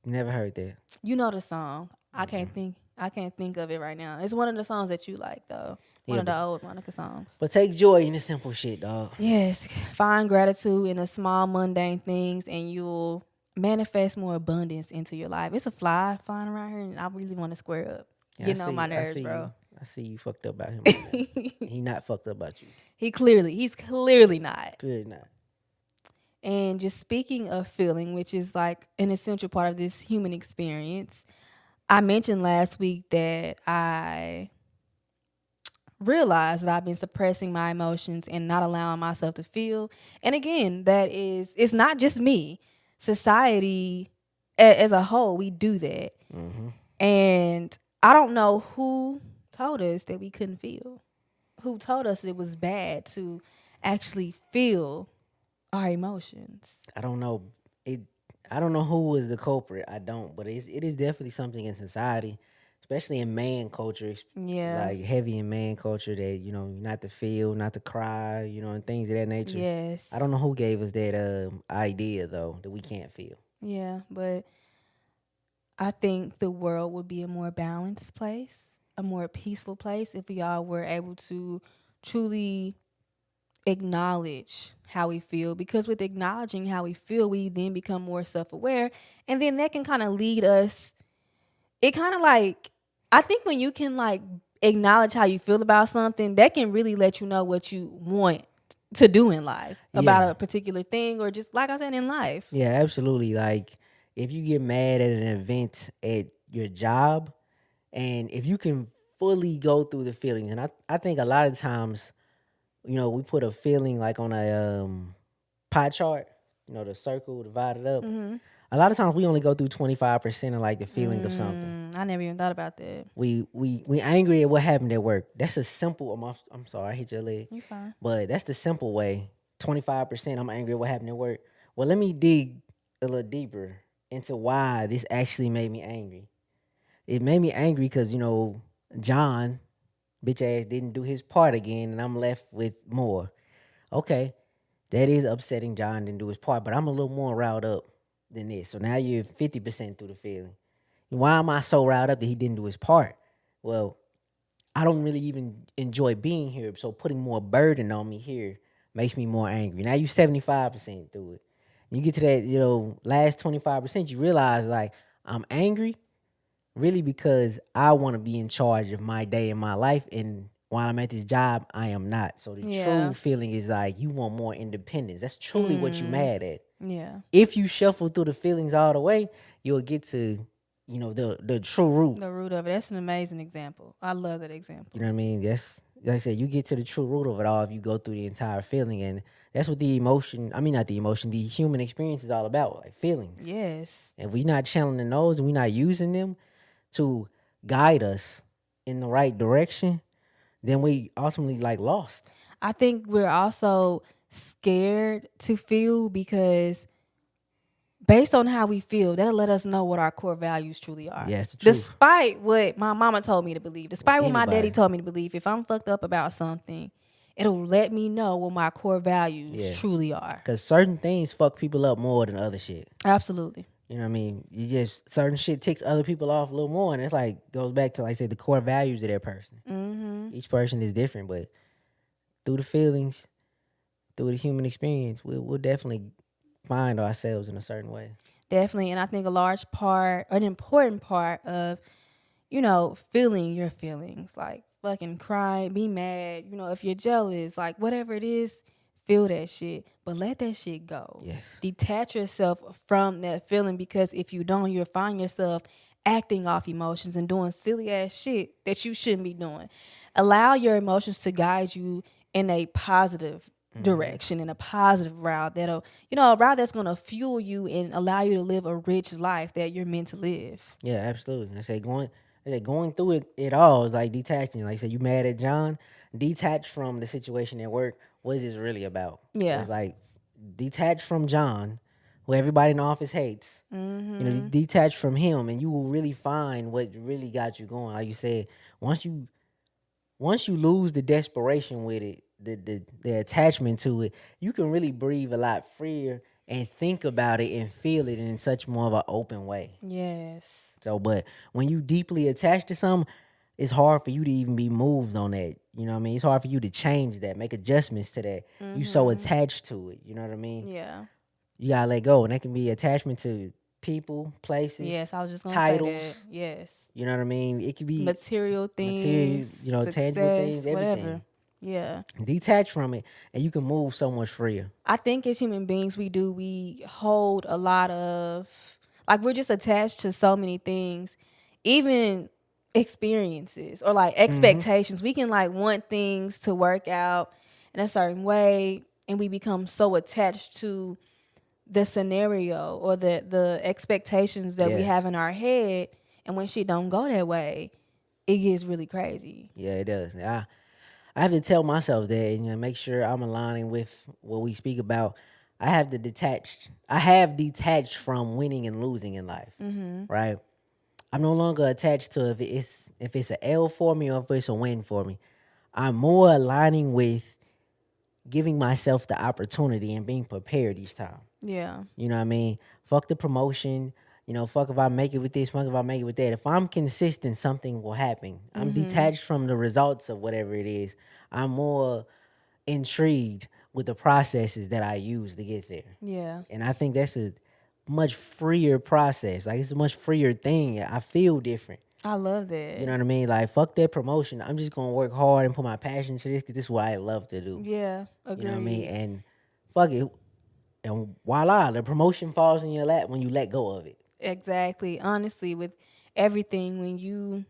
Never heard that. You know the song. Mm-mm. I can't think of it right now. It's one of the songs that you like though. One Yeah, of the old Monica songs. but take joy in the simple shit, dog. Yes. Find gratitude in the small mundane things and you'll manifest more abundance into your life. It's a fly flying around here and I really want to square up. Yeah, Getting on my I nerves, see you. bro. I see you fucked up about him right now. He not fucked up about you. He's clearly not. Good not. And just speaking of feeling, which is like an essential part of this human experience, I mentioned last week that I realized that I've been suppressing my emotions and not allowing myself to feel. And again, it's not just me. Society as a whole, we do that. Mm-hmm. And I don't know who told us that we couldn't feel. Who told us it was bad to actually feel our emotions. I don't know. It. I don't know who was the culprit. I don't, but it is definitely something in society, especially in man culture, Yeah. like heavy in man culture that not to feel, not to cry, and things of that nature. I Yes. don't know who gave us that idea though that we can't feel. Yeah, but I think the world would be a more balanced place, a more peaceful place if we all were able to truly acknowledge how we feel. Because with acknowledging how we feel, we then become more self aware. And then that can kind of lead us. It kind of like, I think when you can like acknowledge how you feel about something, that can really let you know what you want to do in life Yeah, about a particular thing or just like I said in life. yeah, absolutely. Like if you get mad at an event at your job, and if you can fully go through the feelings, and I think a lot of times, we put a feeling like on a pie chart, the circle divided up. Mm-hmm. A lot of times we only go through 25% of like the feeling of something. I never even thought about that. We angry at what happened at work. That's a simple. I'm sorry, I hit your leg, You fine. but that's the simple way. 25%. I'm angry at what happened at work. Well, let me dig a little deeper into why this actually made me angry. It made me angry because John, bitch ass, didn't do his part again, and I'm left with more. Okay, that is upsetting. John didn't do his part, but I'm a little more riled up than this. So now you're 50% through the feeling. Why am I so riled up that he didn't do his part? Well, I don't really even enjoy being here. So putting more burden on me here makes me more angry. Now you 75% through it. You get to that, last 25%, you realize like I'm angry, really because I want to be in charge of my day and my life. And while I'm at this job, I am not. So the true Yeah. feeling is like you want more independence. That's truly what you Mm. mad at. Yeah. If you shuffle through the feelings all the way, you'll get to, the true root. The root of it. That's an amazing example. I love that You know example. what I mean? That's like I said, you get to the true root of it all if you go through the entire feeling. And that's what the emotion, I mean not the emotion, the human experience is all about, like feelings. Yes. If we not channeling those and we not using them to guide us in the right direction, then we ultimately like lost. I think we're also scared to feel because based on how we feel, that'll let us know what our core values truly are. Yeah, it's the truth. Despite what my mama told me to believe, despite what my daddy Anybody. told me to believe, if I'm fucked up about something, it'll let me know what my core values Yeah. truly are. Because certain things fuck people up more than other shit. Absolutely. You know what I mean? You just, certain shit ticks other people off a little more. And it's like, goes back to, like I said, the core values of that person. Mm-hmm. Each person is different, but through the feelings, through the human experience, we'll definitely find ourselves in a certain way. Definitely. And I think a large part, an important part of feeling your feelings, like fucking crying, be mad, if you're jealous, like whatever it is, feel that shit, but let that shit go. Yes. Detach yourself from that feeling because if you don't, you'll find yourself acting off emotions and doing silly ass shit that you shouldn't be doing. Allow your emotions to guide you in a positive direction, in a positive route a route that's gonna fuel you and allow you to live a rich life that you're meant to live. Yeah, absolutely. I say going through it all is like detaching. Like I said, you mad at John, detach from the situation at work. What is this really about? Yeah. It's like detach from John, who everybody in the office hates. Detach from him, and you will really find what really got you going. Like you said, once you once you lose the desperation with it, the attachment to it, you can really breathe a lot freer and think about it and feel it in such more of an open way. Yes. So, but when you deeply attached to something, it's hard for you to even be moved on that. You know what I mean? It's hard for you to change that, make adjustments to that. You so attached to it. You know what I mean? Yeah. You gotta let go, and that can be attachment to people, places, Yes, I was just gonna say that. titles. Yes. You know what I mean? It could be Material material, things, tangible success, things, whatever. everything. Yeah. Detach from it, and you can move so much freer. I think as human beings we hold a lot of, like, we're just attached to so many things, even experiences or like expectations. We can like want things to work out in a certain way and we become so attached to the scenario or the expectations that we have Yes. in our head, and when shit don't go that way, it gets really crazy. Yeah, it does. I have to tell myself that and make sure I'm aligning with what we speak about. I have detached from winning and losing in life. Right? I'm no longer attached to if it's an L for me or if it's a win for me. I'm more aligning with giving myself the opportunity and being prepared each time. Yeah. You know what I mean? Fuck the promotion. Fuck if I make it with this, fuck if I make it with that. If I'm consistent, something will happen. I'm detached from the results of whatever it is. I'm more intrigued with the processes that I use to get there. Yeah. And I think that's a much freer process. Like it's a much freer thing. I feel different. I love You that. know what I mean? Like fuck that promotion. I'm just gonna work hard and put my passion to this because this is what I love to do. Yeah. You know what I mean? Agreed. And fuck it. And voila, the promotion falls in your lap when you let go of it. Exactly. Honestly, with everything, when you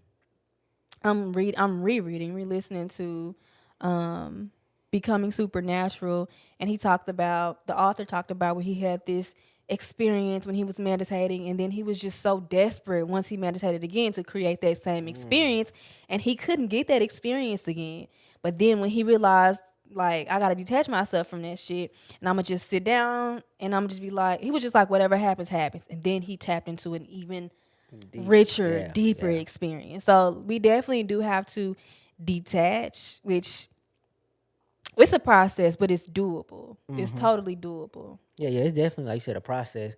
I'm rereading, re-listening to um Becoming Supernatural, and the author talked about where he had this experience when he was meditating, and then he was just so desperate once he meditated again to create that same experience, and he couldn't get that experience again. But then when he realized, like, I gotta detach myself from that shit, and I'm gonna just sit down and I'm just be like, he was just like, whatever happens, happens. And then he tapped into an even Deep. richer, Yeah, deeper yeah. experience. So we definitely do have to detach, which it's a process, but it's doable. It's totally doable. Yeah, it's definitely like you said, a process.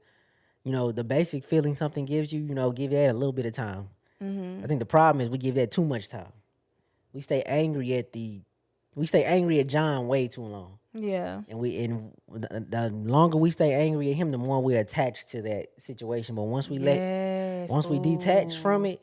The basic feeling something gives you, give that a little bit of time. I think the problem is we give that too much time. We stay angry at John way too long. Yeah. And the longer we stay angry at him, the more we're attached to that situation. But Yes. once we detach from Oh. it,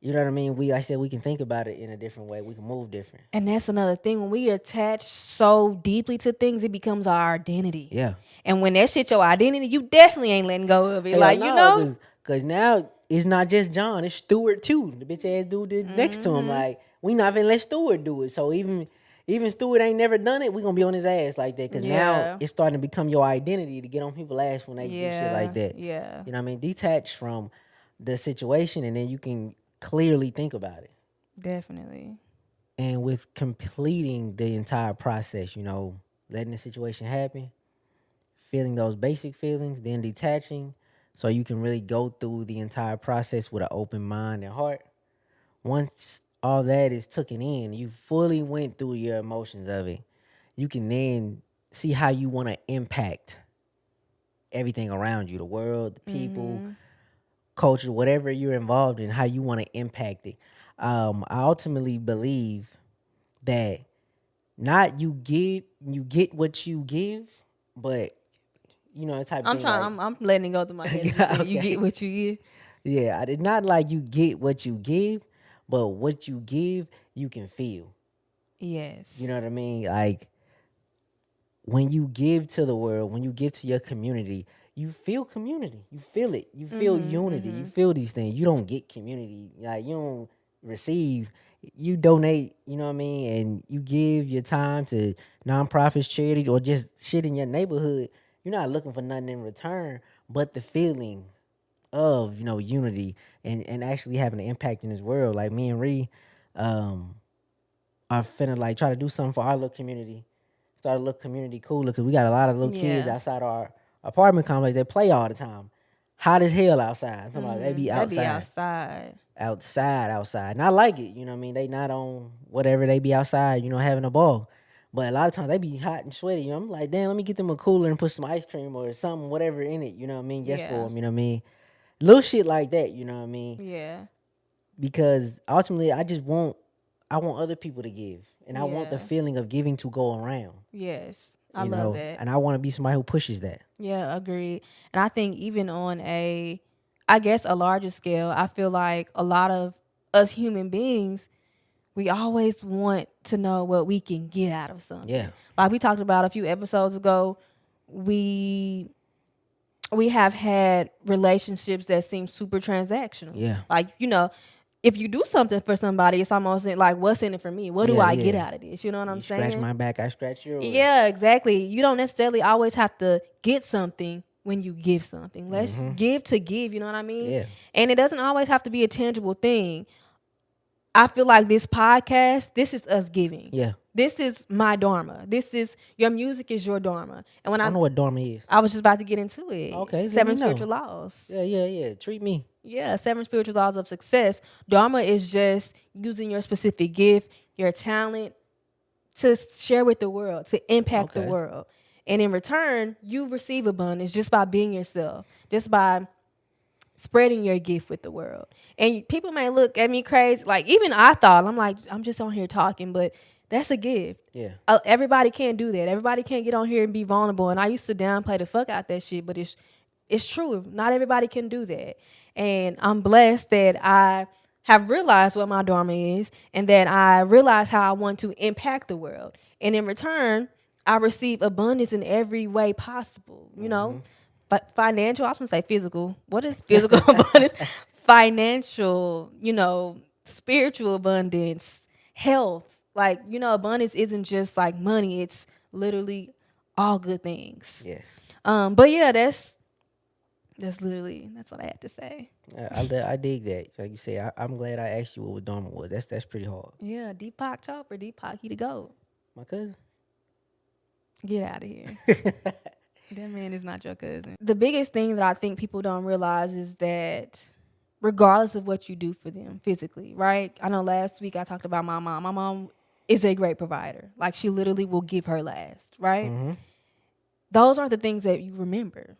You know what I mean? I said we can think about it in a different way. We can move different. And that's another thing. When we attach so deeply to things, it becomes our identity. Yeah. And when that shit your identity, you definitely ain't letting go of it. Hell Like, you no, know? cause now it's not just John, it's Stewart too. The bitch ass dude next to him. Like, we not gonna let Stewart do it. So even Stewart ain't never done it, we gonna be on his ass like that. Cause now Yeah. it's starting to become your identity to get on people's ass when they do shit like Yeah. that. Yeah. You know what I mean? Detach from the situation and then you can clearly think about it. Definitely. And with completing the entire process, letting the situation happen, feeling those basic feelings, then detaching so you can really go through the entire process with an open mind and heart. Once all that is taken in, you fully went through your emotions of it. You can then see how you want to impact everything around you, the world, the people, culture, whatever you're involved in, how you want to impact it. I ultimately believe that not you get what you give, but the type of I'm thing trying. like I'm letting it go through my head as you said. You get okay, what you get. yeah, I did not like you get what you give, but what you give you can feel. You know Yes. what I mean? Like when you give to the world, when you give to your community, you feel community. You feel it. You feel unity. You feel these things. You don't get community. Like you don't receive. You donate, you know what I mean? And you give your time to nonprofits, charities, or just shit in your neighborhood. You're not looking for nothing in return, but the feeling of, unity and actually having an impact in this world. Like me and Ree, um, are finna like try to do something for our little community. Start a little community cooler because we got a lot of little kids Yeah. outside our apartment complex that play all the time. Hot as hell outside. I'm talking about they be That be outside, outside. outside. And I like it. You know what I mean? They not on whatever. They be outside. Having a ball. But a lot of times they be hot and sweaty. I'm like, damn, let me get them a cooler and put some ice cream or something, whatever in it. You know what I mean? Just for Yeah. them. You know what I mean? Little shit like that. You know what I mean? Yeah. Because ultimately, I want other people to give, and I want the Yeah. feeling of giving to go around. Yes. I love that. And I want to be somebody who pushes that. Yeah, agreed. And I think even on I guess a larger scale, I feel like a lot of us human beings, we always want to know what we can get out of Yeah, something. Like we talked about a few episodes ago, we we have had relationships that seem super transactional. yeah, Like, if you do something for somebody, it's almost like, what's in it for me? What do yeah, I get yeah. out of this? You know what I'm You scratch saying? my back, I scratch yours. Yeah, exactly. You don't necessarily always have to get something when you give something. Let's give to give, you know what I mean? Yeah, And it doesn't always have to be a tangible thing. I feel like this podcast, this is us giving. yeah. This is my dharma. This is your music is your dharma. And when I don't know what Dharma is. I was just about to get into it. Okay, let me 7 know. spiritual laws. Yeah, yeah, yeah. Treat me. Yeah, 7 spiritual laws of success. Dharma is just using your specific gift, your talent to share with the world, to impact the Okay. world. And in return, you receive abundance just by being yourself, just by spreading your gift with the world. And people may look at me crazy. Like, even I thought, I'm like, I'm just on here talking, but that's a gift. Yeah. Everybody can't do that. Everybody can't get on here and be vulnerable. And I used to downplay the fuck out that shit, but it's true. Not everybody can do that. And I'm blessed that I have realized what my dharma is and that I realize how I want to impact the world. And in return, I receive abundance in every way possible. But financial, I was gonna say physical. What is physical abundance? Financial, spiritual abundance, health. Like, abundance isn't just like money, it's literally all good things. Yes. But yeah, that's what I had to say. I dig that. Like you say, I'm glad I asked you what Dharma was. That's pretty hard. Yeah, Deepak Chopra, Deepak, he the GOAT. My cousin. Get out of here. That man is not your cousin. The biggest thing that I think people don't realize is that regardless of what you do for them physically, right? I know last week I talked about my mom. My mom is a great provider. Like, she literally will give her last, right? Mm-hmm. Those aren't the things that you remember.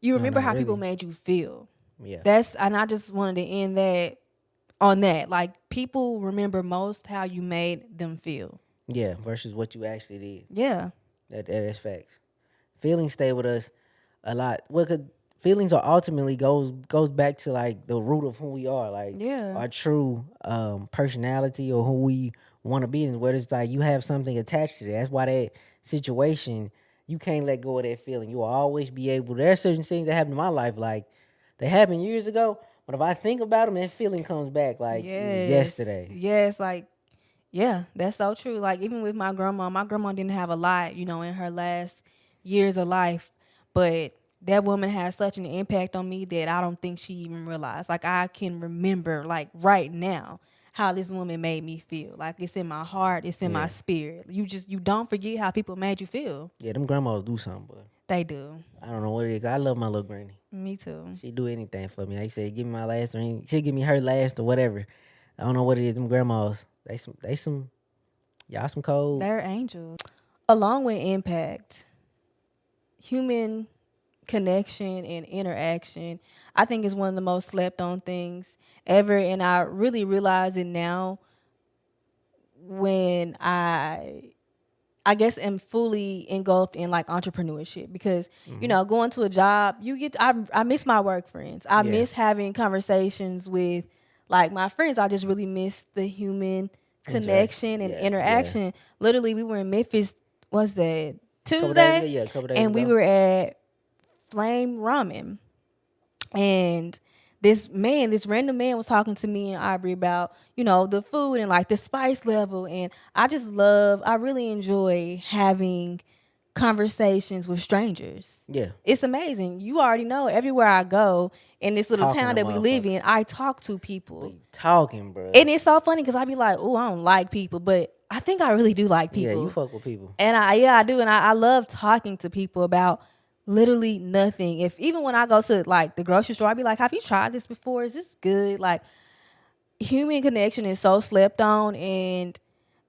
You remember No, how people really. made you feel. Yeah. And I just wanted to end that on that. Like, people remember most how you made them feel. Yeah. Versus what you actually did. Yeah. That's facts. Feelings stay with us a lot. Well, 'cause feelings are ultimately goes back to like the root of who we are, like Yeah. our true personality or who we want to be, and where it's like you have something attached to that. That's why that situation you can't let go of that feeling. You will always be able. There are certain things that happened in my life, like they happened years ago, but if I think about them, that feeling comes back like it was Yes. yesterday. Yes. Like, yeah, that's so true. Like, even with my grandma didn't have a lot, in her last years of life, but that woman had such an impact on me that I don't think she even realized. Like, I can remember, like, right now, how this woman made me feel. Like, it's in my heart, it's in my Yeah, spirit. You don't forget how people made you feel. yeah, them grandmas do something, but They do. I don't know what it is. I love my little granny. Me too. She do anything for me. Like I said, give me my last ring. She'll give me her last or whatever. I don't know what it is. Them grandmas, they some y'all some cold. They're angels. Along with impact, human connection and interaction, I think is one of the most slept on things ever. And I really realize it now when I guess am fully engulfed in like entrepreneurship because going to a job I miss my work friends. I Yeah, miss having conversations with like my friends. I just really miss the human interaction. connection and Yeah, yeah. interaction. Literally, we were in Memphis. Was that Couple days ago. Tuesday? Yeah, a couple days And we ago. were at Flame Ramen, and this random man was talking to me and Aubrey about, the food and like the spice level. And I really enjoy having conversations with strangers. Yeah, It's amazing. You already know everywhere I go in this little talking town to that we live motherfuckers. in, I talk to people. We talking, bro. And it's so funny because I be like, oh, I don't like people, but I think I really do like Yeah, you people. fuck with people. And I do. And I love talking to people about literally nothing. If even when I go to like the grocery store, I be like, have you tried this before? Is this good? Like, human connection is so slept on, and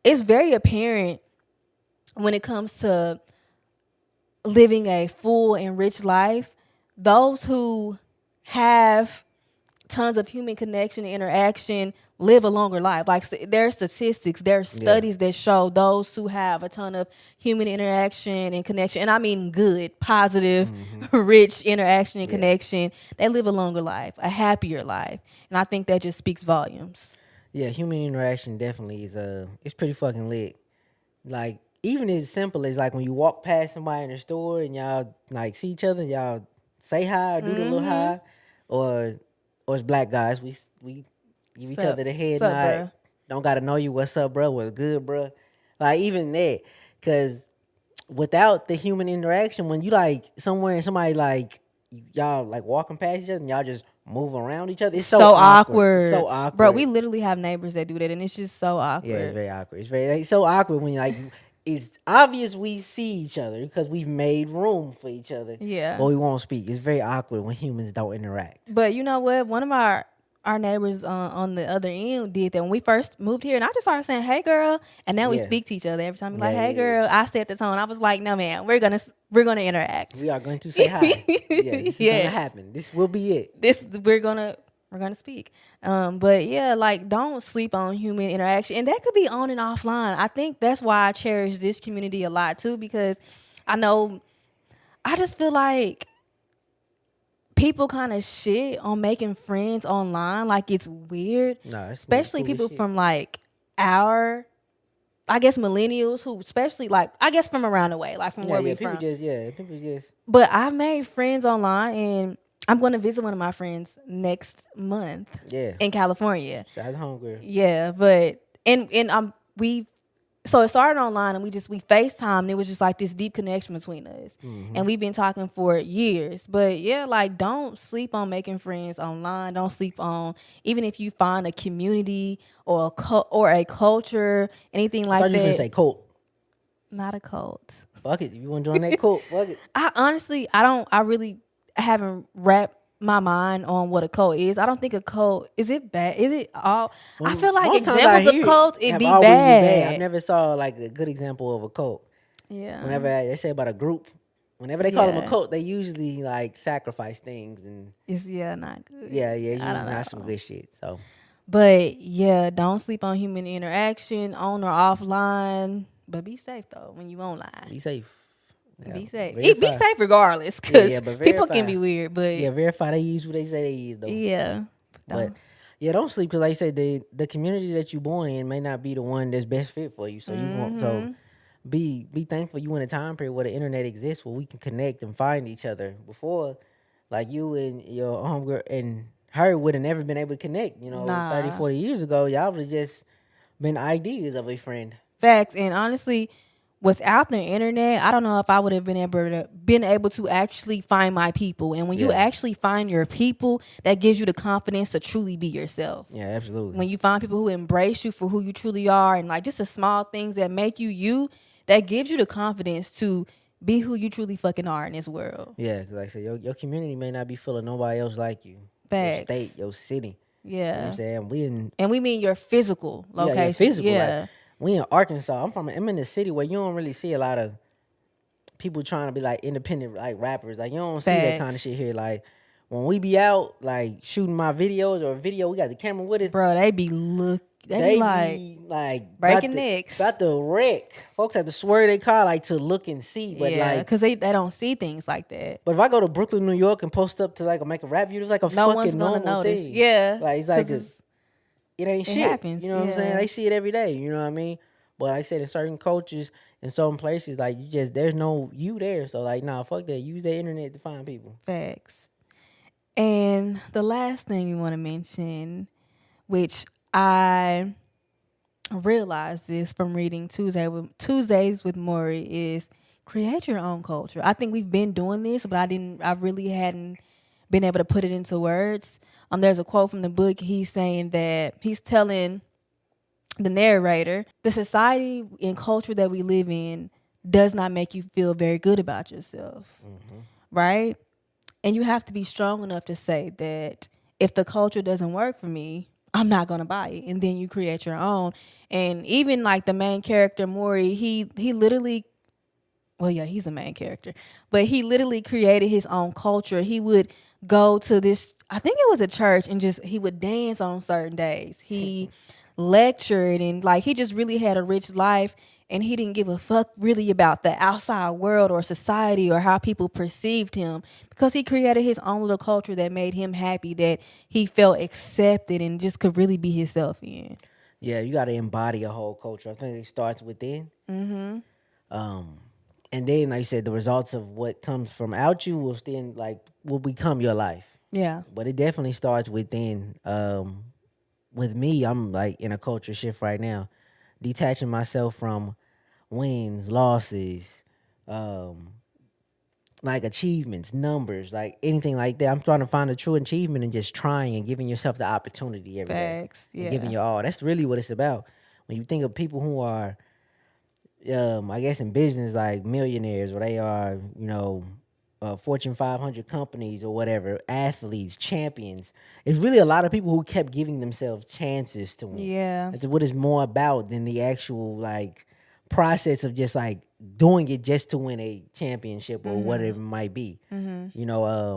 it's very apparent when it comes to living a full and rich life. Those who have tons of human connection and interaction live a longer life. Like, there are statistics, there are Yeah. studies that show those who have a ton of human interaction and connection, and I mean good, positive, Mm-hmm. rich interaction and Yeah. connection, they live a longer life, a happier life. And I think that just speaks volumes. Yeah, human interaction definitely is it's pretty fucking lit. Like even as simple as like when you walk past somebody in the store and y'all like see each other, y'all say hi or do the little Mm-hmm. hi, or or as black guys we give each Sup, other the head sup, nod. bruh. Don't gotta know you what's up, bro. What's good, bro. Like even that, cause without the human interaction, when you like somewhere and somebody like y'all like walking past each other and y'all just move around each other, it's so So awkward. It's so awkward, bro. awkward. We literally have neighbors that do that, and it's just so Yeah, it's awkward. very awkward. It's very it's so awkward when like it's obvious we see each other because we've made room for each other, but Yeah. we won't speak. It's very awkward when humans don't interact. But you know what? One of our neighbors on the other end did that when we first moved here, and I just started saying, "Hey, girl," and now we Yeah, speak to each other every time. We're yeah, like, "Hey, yeah. girl," I set the tone. I was like, "No, man, we're gonna interact." We are going to say hi. Yeah, this is gonna Yes, happen. This will be it. this we're gonna speak. But yeah, like, don't sleep on human interaction, and that could be on and offline. I think that's why I cherish this community a lot too, because I know I just feel like people kind of shit on making friends online. Like, it's weird, No, it's some especially foolish people shit. from like our, I guess, millennials who, especially like, I guess from around the way, like from Yeah, where yeah. we from. People just But I've made friends online, and I'm going to visit one of my friends next month yeah. in California. Shout out to homegirl. Yeah, but and we so it started online, and we FaceTime, and it was just like this deep connection between us. Mm-hmm. And we've been talking for years. But yeah, like, don't sleep on making friends online. Don't sleep on, even if you find a community or a culture, anything I thought like you was gonna that. say cult. Not a cult. Fuck it. If you want to join that cult, fuck it. I honestly, I really haven't wrapped my mind on what a cult is. I don't think a cult, is it bad? Is it all? I When feel like most times I examples of hear it cults, it have be always been bad. I've bad. never saw like a good example of a cult. Yeah. Whenever they say about a group, whenever they call them a Yeah. cult, they usually like sacrifice things and It's, yeah, not good. yeah, it's I don't usually not some know. good shit. So But yeah, don't sleep on human interaction, on or offline. But be safe though when you online. be safe. Yeah, Be safe. Be verify. safe regardless, Yeah, because yeah, but people can verify. be weird. But Yeah, verify they use who they say they use though. yeah, But don't. yeah, don't sleep because like you said, the community that you born in may not be the one that's best fit for you. So you want so Mm-hmm. be thankful you in a time period where the internet exists where we can connect and find each other. Before, like you and your homegirl and her would have never been able to connect. 30, Nah. 40 years ago, y'all would have just been ideas of a friend. Facts. And honestly, without the internet, I don't know if I would have been able to actually find my people. And when you Yeah, actually find your people, that gives you the confidence to truly be yourself. yeah, absolutely. When you find people who embrace you for who you truly are, and like just the small things that make you you, that gives you the confidence to be who you truly fucking are in this world. Yeah, 'cause like I said, your community may not be full of nobody else like you. Your state, Facts. your city. You know what I'm Yeah. saying? We in And we mean your physical yeah, location. physical. Like Yeah. we in Arkansas. I'm in the city where you don't really see a lot of people trying to be like independent like rappers. Like you don't see that kind of shit Facts. here. Like when we be out like shooting my videos or a video, we got the camera with us. Bro, they be They like be like breaking necks. about to wreck. Folks have to swear they car like to look and see. But Yeah, like because they don't see things like that. but if I go to Brooklyn, New York and post up to like make a rap video, it's like a No one's fucking gonna normal notice. thing. Yeah, Like it's like because it ain't it shit. happens. You know what I'm saying? Yeah, They see it every day. You know what I mean? But like I said, in certain cultures, in certain places, like you just there's no you there. So like, nah, fuck that. Use the internet to find people. facts. And the last thing we want to mention, which I realized this from reading Tuesdays with Maury, is create your own culture. I think we've been doing this, but I really hadn't been able to put it into words. There's a quote from the book. He's saying that he's telling the narrator, the society and culture that we live in does not make you feel very good about yourself, right? And you have to be strong enough to say that if the culture doesn't work for me, I'm not gonna buy it. And then you create your own. And even like the main character Maury, he literally, well, yeah, he's the main character, but he literally created his own culture. He would go to this, I think it was a church, and just he would dance on certain days. He lectured, and like he just really had a rich life, and he didn't give a fuck really about the outside world or society or how people perceived him, because he created his own little culture that made him happy, that he felt accepted and just could really be himself in. Yeah, you got to embody a whole culture. I think it starts within. Um, and then like you said, the results of what comes from out you will then like will become your life. Yeah. But it definitely starts within. With me, I'm like in a culture shift right now, detaching myself from wins, losses, um, like achievements, numbers, like anything like that. I'm trying to find a true achievement and just trying and giving yourself the opportunity every day Facts. and giving Yeah. your all. That's really what it's about. When you think of people who are, I guess in business, like millionaires, or they are, Fortune 500 companies or whatever, athletes, champions. It's really a lot of people who kept giving themselves chances to win. Yeah. That's what it's more about than the actual like process of just like doing it just to win a championship or whatever it might be. A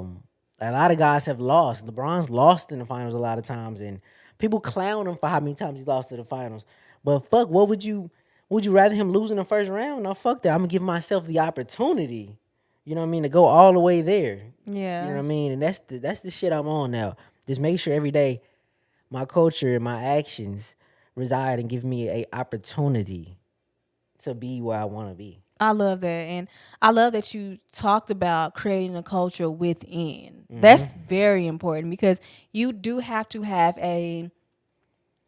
lot of guys have lost. LeBron's lost in the finals a lot of times, and people clown him for how many times he lost to the finals. But fuck, what would you rather him lose in the first round? No, fuck that. I'm gonna give myself the opportunity. You know what I mean? To go all the way there. You know what Yeah. I mean? And that's the shit I'm on now. Just make sure every day my culture and my actions reside and give me a opportunity to be where I want to be. I love that. And I love that you talked about creating a culture within. That's very important, because you do have to have a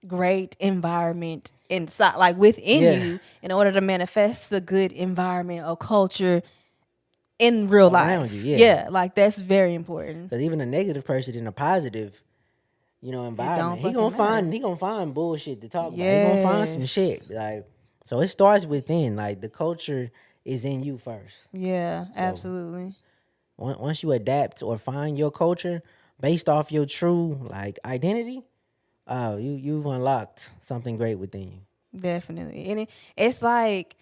great environment inside, like within Yeah, you, in order to manifest a good environment or culture in real around you, life. yeah. Yeah, like that's very important. Because even a negative person in a positive, It don't environment, fucking matter. he gonna find bullshit to talk about. He gonna find some Yes. shit like. So it starts within. Like the culture is in you first. Yeah, So absolutely. once you adapt or find your culture based off your true like identity, you've unlocked something great within you. Definitely. And it's like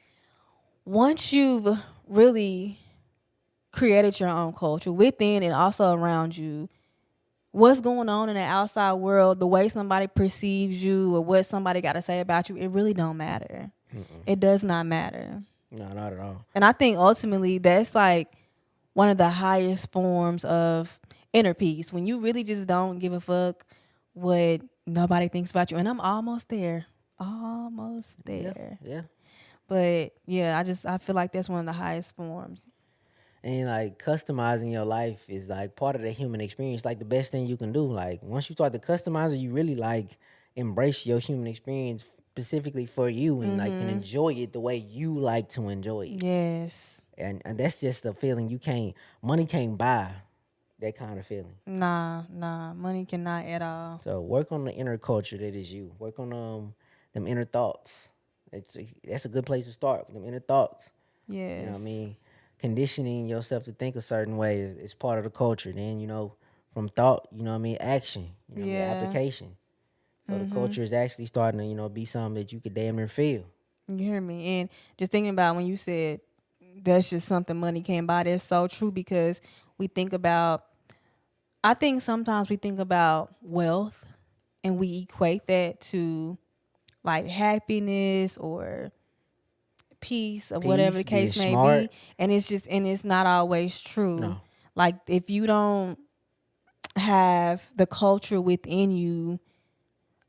once you've really created your own culture within and also around you, what's going on in the outside world, the way somebody perceives you or what somebody got to say about you, it really don't matter. It does not matter. No, not at all. And I think ultimately that's like one of the highest forms of inner peace when you really just don't give a fuck what nobody thinks about you. And I'm almost there. Almost Yeah, there. yeah. But yeah, I feel like that's one of the highest forms. And like customizing your life is like part of the human experience, like the best thing you can do. Like once you start to customize it, you really like embrace your human experience specifically for you and like can enjoy it the way you like to enjoy it. Yes. And that's just a feeling you can't money can't buy that kind of feeling. Nah. Money cannot at all. So work on the inner culture that is you. Work on them inner thoughts. That's a good place to start with them inner thoughts. You know what I Yes. mean? Conditioning yourself to think a certain way is part of the culture. Then, from thought, you know what I mean, action, you know what I mean, Yeah. application. So the Mm-hmm. culture is actually starting to, be something that you could damn near feel. You hear me? And just thinking about when you said that's just something money can't buy, that's so true because we think about, I think sometimes we think about wealth and we equate that to like happiness or peace or whatever Peace, the being case may be. smart. And it's not always true. No. Like if you don't have the culture within you,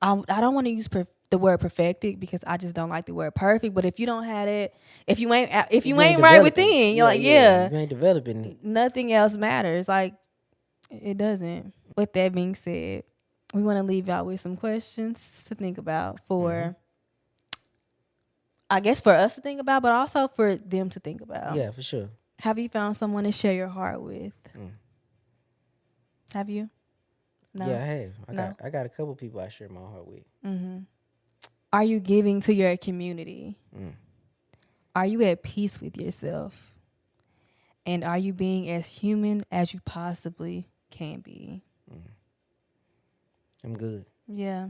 I don't want to use the word perfected because I just don't like the word perfect. But if you don't have it, if If you you ain't ain't right developing it. within, you're Yeah, like, yeah. yeah, If you ain't developing it. nothing else matters. Like it doesn't. With that being said, we want to leave y'all with some questions to think about Hmm. for, I guess, for us to think about, but also for them to think about. Yeah, for sure. Have you found someone to share your heart with? Mm. Have you? Yeah, No. I have. I got No. I got a couple people I share my heart with. Mm-hmm. Are you giving to your community? Mm. Are you at peace with yourself? And are you being as human as you possibly can be? Mm. I'm good. Yeah,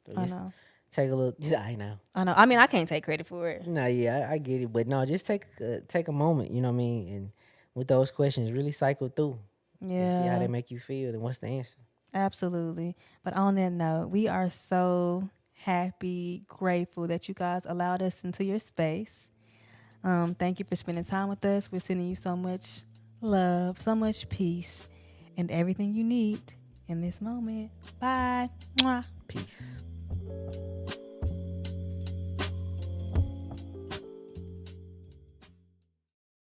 So I just know. take a look. Yeah, I know. I know. I mean, I can't take credit for it. No, yeah, I get it, but no, just take a moment. You know what I mean, and with those questions, really cycle through and see how they Yeah, make you feel and what's the answer. absolutely. But on that note, we are so happy, grateful that you guys allowed us into your space. Thank you for spending time with us. We're sending you so much love, so much peace, and everything you need in this moment. Bye. Mwah. Peace.